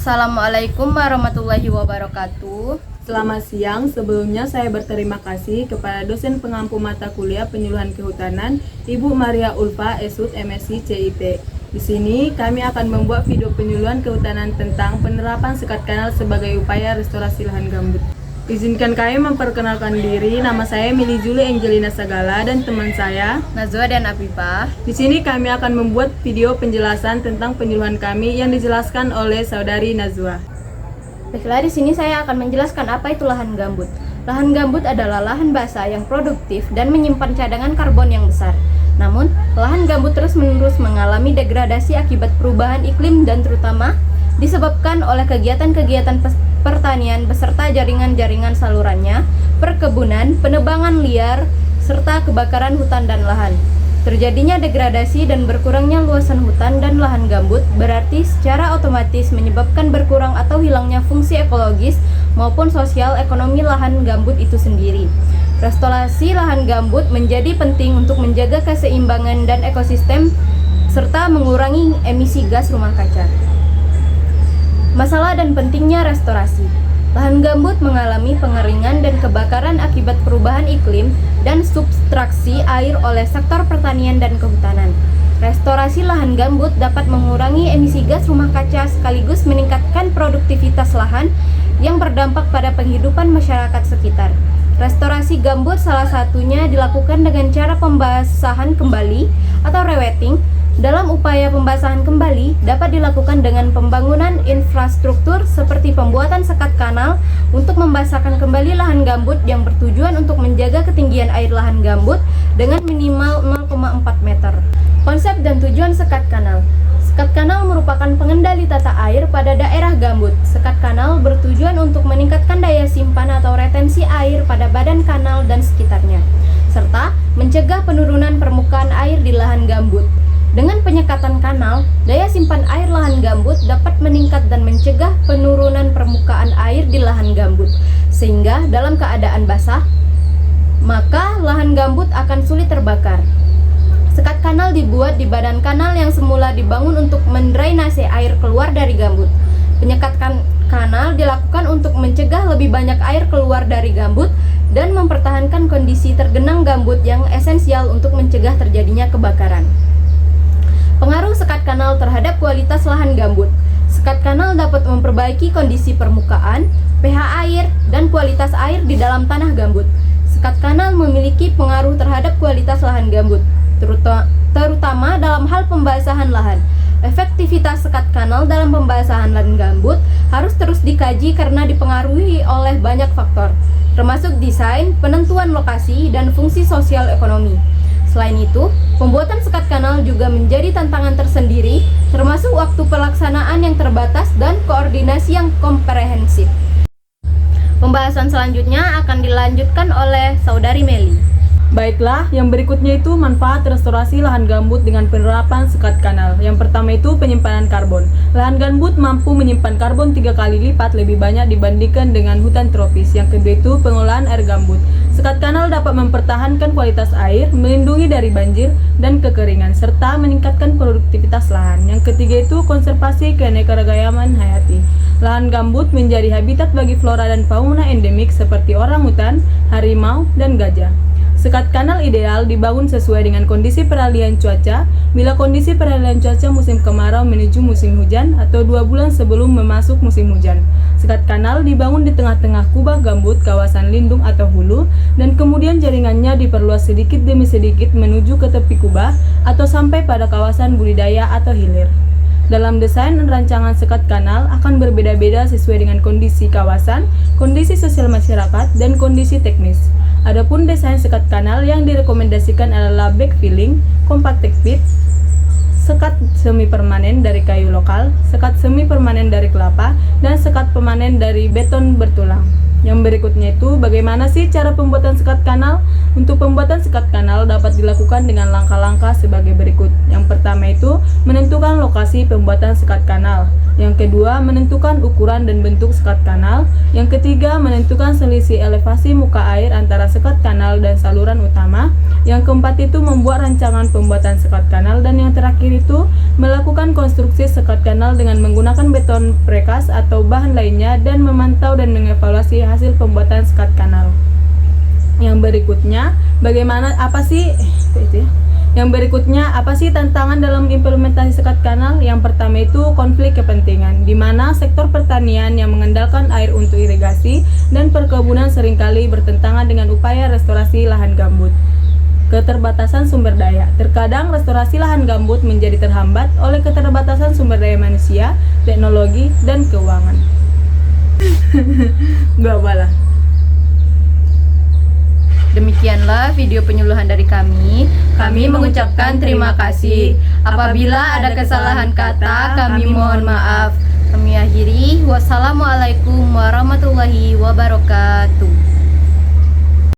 Assalamualaikum warahmatullahi wabarakatuh. Selamat siang, sebelumnya saya berterima kasih kepada dosen pengampu mata kuliah penyuluhan kehutanan, Ibu Maria Ulfa, Esut, MSc, CIT. Di sini kami akan membuat video penyuluhan kehutanan tentang penerapan sekat kanal sebagai upaya restorasi lahan gambut. Izinkan kami memperkenalkan diri, nama saya Mili Juli Angelina Sagala dan teman saya Nazwa dan Afifah. Di sini kami akan membuat video penjelasan tentang penyuluhan kami yang dijelaskan oleh saudari Nazwa. Baiklah, di sini saya akan menjelaskan apa itu lahan gambut. Lahan gambut adalah lahan basah yang produktif dan menyimpan cadangan karbon yang besar. Namun, lahan gambut terus-menerus mengalami degradasi akibat perubahan iklim dan terutama disebabkan oleh kegiatan-kegiatan pertanian beserta jaringan-jaringan salurannya, perkebunan, penebangan liar, serta kebakaran hutan dan lahan. Terjadinya degradasi dan berkurangnya luasan hutan dan lahan gambut berarti secara otomatis menyebabkan berkurang atau hilangnya fungsi ekologis maupun sosial ekonomi lahan gambut itu sendiri. Restorasi lahan gambut menjadi penting untuk menjaga keseimbangan dan ekosistem serta mengurangi emisi gas rumah kaca. Masalah dan pentingnya restorasi. Lahan gambut mengalami pengeringan dan kebakaran akibat perubahan iklim dan substraksi air oleh sektor pertanian dan kehutanan. Restorasi lahan gambut dapat mengurangi emisi gas rumah kaca sekaligus meningkatkan produktivitas lahan yang berdampak pada penghidupan masyarakat sekitar. Restorasi gambut salah satunya dilakukan dengan cara pembasahan kembali atau rewetting. Dalam upaya pembasahan kembali dapat dilakukan dengan pembangunan infrastruktur seperti pembuatan sekat kanal untuk membasahkan kembali lahan gambut yang bertujuan untuk menjaga ketinggian air lahan gambut dengan minimal 0,4 meter. Konsep dan tujuan sekat kanal. Sekat kanal merupakan pengendali tata air pada daerah gambut. Sekat kanal bertujuan untuk meningkatkan daya simpan atau retensi air pada badan kanal dan sekitarnya, serta mencegah penurunan permukaan air di lahan gambut. Dengan penyekatan kanal, daya simpan air lahan gambut dapat meningkat dan mencegah penurunan permukaan air di lahan gambut, sehingga dalam keadaan basah, maka lahan gambut akan sulit terbakar. Sekat kanal dibuat di badan kanal yang semula dibangun untuk mendrainase air keluar dari gambut. Penyekatan kanal dilakukan untuk mencegah lebih banyak air keluar dari gambut dan mempertahankan kondisi tergenang gambut yang esensial untuk mencegah terjadinya kebakaran. Pengaruh sekat kanal terhadap kualitas lahan gambut. Sekat kanal dapat memperbaiki kondisi permukaan, pH air, dan kualitas air di dalam tanah gambut. Sekat kanal memiliki pengaruh terhadap kualitas lahan gambut, terutama dalam hal pembasahan lahan. Efektivitas sekat kanal dalam pembasahan lahan gambut harus terus dikaji karena dipengaruhi oleh banyak faktor, termasuk desain, penentuan lokasi, dan fungsi sosial ekonomi. Selain itu, pembuatan sekat kanal juga menjadi tantangan tersendiri, termasuk waktu pelaksanaan yang terbatas dan koordinasi yang komprehensif. Pembahasan selanjutnya akan dilanjutkan oleh Saudari Meli. Baiklah, yang berikutnya itu manfaat restorasi lahan gambut dengan penerapan sekat kanal. Yang pertama itu penyimpanan karbon. Lahan gambut mampu menyimpan karbon 3 kali lipat lebih banyak dibandingkan dengan hutan tropis. Yang kedua itu pengolahan air gambut. Sekat kanal dapat mempertahankan kualitas air, melindungi dari banjir dan kekeringan, serta meningkatkan produktivitas lahan. Yang ketiga itu konservasi keanekaragaman hayati. Lahan gambut menjadi habitat bagi flora dan fauna endemik seperti orangutan, harimau, dan gajah. Sekat kanal ideal dibangun sesuai dengan kondisi peralihan cuaca. Bila kondisi peralihan cuaca musim kemarau menuju musim hujan atau 2 bulan sebelum memasuk musim hujan. Sekat kanal dibangun di tengah-tengah kubah gambut, kawasan lindung atau hulu, dan kemudian jaringannya diperluas sedikit demi sedikit menuju ke tepi kubah atau sampai pada kawasan budidaya atau hilir. Dalam desain dan rancangan sekat kanal akan berbeda-beda sesuai dengan kondisi kawasan, kondisi sosial masyarakat, dan kondisi teknis. Adapun desain sekat kanal yang direkomendasikan adalah backfilling, compacted pit, sekat semi permanen dari kayu lokal, sekat semi permanen dari kelapa, dan sekat permanen dari beton bertulang. Yang berikutnya itu bagaimana sih cara pembuatan sekat kanal? Untuk pembuatan sekat kanal dapat dilakukan dengan langkah-langkah sebagai berikut. Yang pertama itu menentukan lokasi pembuatan sekat kanal. Yang kedua, menentukan ukuran dan bentuk sekat kanal. Yang ketiga, menentukan selisih elevasi muka air antara sekat kanal dan saluran utama. Yang keempat itu membuat rancangan pembuatan sekat kanal. Dan yang terakhir itu melakukan konstruksi sekat kanal dengan menggunakan beton precast atau bahan lainnya dan memantau dan mengevaluasi hasil pembuatan sekat kanal. Yang berikutnya, Yang berikutnya, apa sih tantangan dalam implementasi sekat kanal? Yang pertama itu konflik kepentingan, di mana sektor pertanian yang mengandalkan air untuk irigasi dan perkebunan seringkali bertentangan dengan upaya restorasi lahan gambut. Keterbatasan sumber daya. Terkadang restorasi lahan gambut menjadi terhambat oleh keterbatasan sumber daya manusia, teknologi, dan keuangan. Gak apalah. Demikianlah video penyuluhan dari kami. Kami mengucapkan terima kasih. Apabila ada kesalahan kata, kami mohon maaf. Kami akhiri. Wassalamualaikum warahmatullahi wabarakatuh.